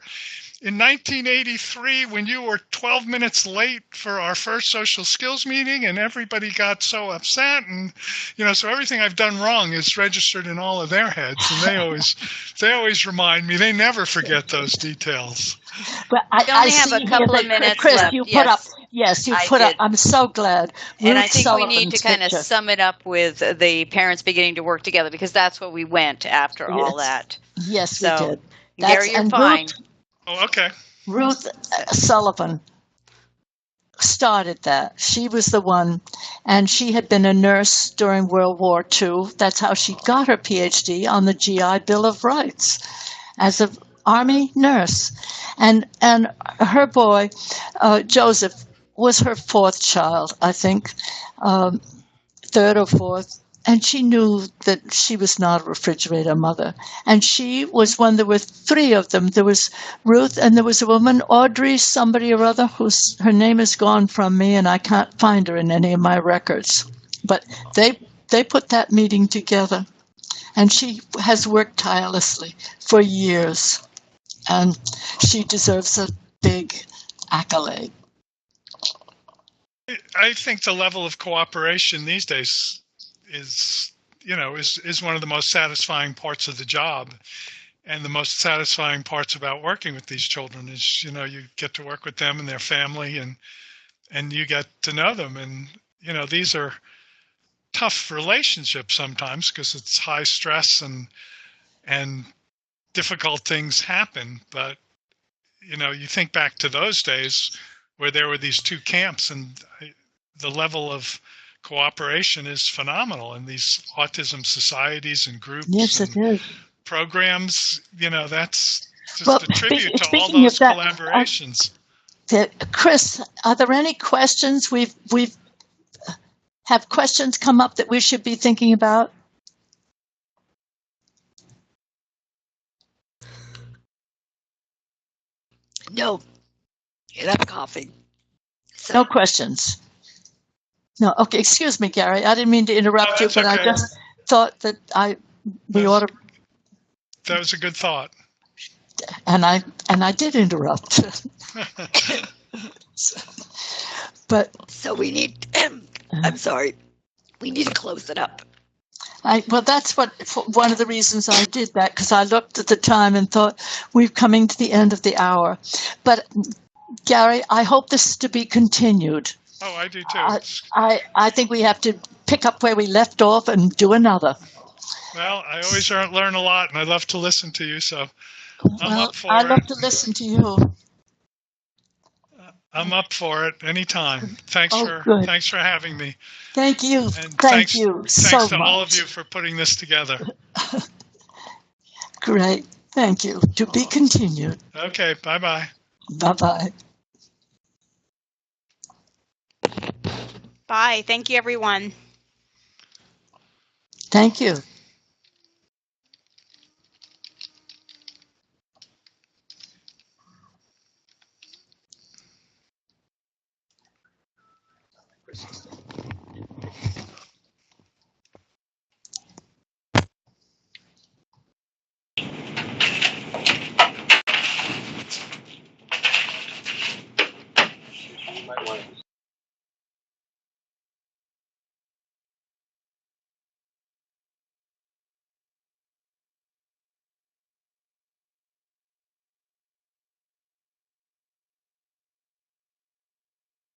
in 1983 when you were 12 minutes late for our first social skills meeting and everybody got so upset? And so everything I've done wrong is registered in all of their heads, and they always remind me. They never forget those details. But I only have a couple of minutes Chris, left. you put up. Yes, you put up. I'm so glad. And Ruth I think Sullivan's we need to kind of sum it up with the parents beginning to work together, because that's what we went after all that. Yes, so, we did. Gary, you're fine. Oh, okay. Ruth Sullivan started that. She was the one, and she had been a nurse during World War II. That's how she got her PhD on the GI Bill of Rights, as an Army nurse. And her boy, Joseph, was her 4th child, I think, 3rd or 4th. And she knew that she was not a refrigerator mother. And she was one, there were 3 of them. There was Ruth, and there was a woman, Audrey somebody or other, her name is gone from me, and I can't find her in any of my records. But they put that meeting together. And she has worked tirelessly for years. And she deserves a big accolade. I think the level of cooperation these days is one of the most satisfying parts of the job, and the most satisfying parts about working with these children is, you get to work with them and their family, and you get to know them. And, these are tough relationships sometimes because it's high stress and difficult things happen. But, you think back to those days where there were these 2 camps, and the level of cooperation is phenomenal in these autism societies and groups. Yes, it is. Programs, that's just a tribute to all those collaborations. Chris, are there any questions? We've have questions come up that we should be thinking about? No. And I'm coughing. So. No questions. No. Okay. Excuse me, Gary. I didn't mean to interrupt you, but okay. I just thought that we ought to. That was a good thought. And I did interrupt. So we need. I'm sorry. We need to close it up. Well, that's one of the reasons I did that, because I looked at the time and thought we're coming to the end of the hour. But Gary, I hope this is to be continued. Oh, I do too. I think we have to pick up where we left off and do another. Well, I always learn a lot, and I love to listen to you, so I'm Well, up for I it. love to listen to you. I'm up for it anytime. Thanks for having me. Thank you. And Thank you so thanks to much. all of you for putting this together. Great. Thank you. To be continued. Okay. Bye-bye. Bye-bye. Bye. Thank you, everyone. Thank you.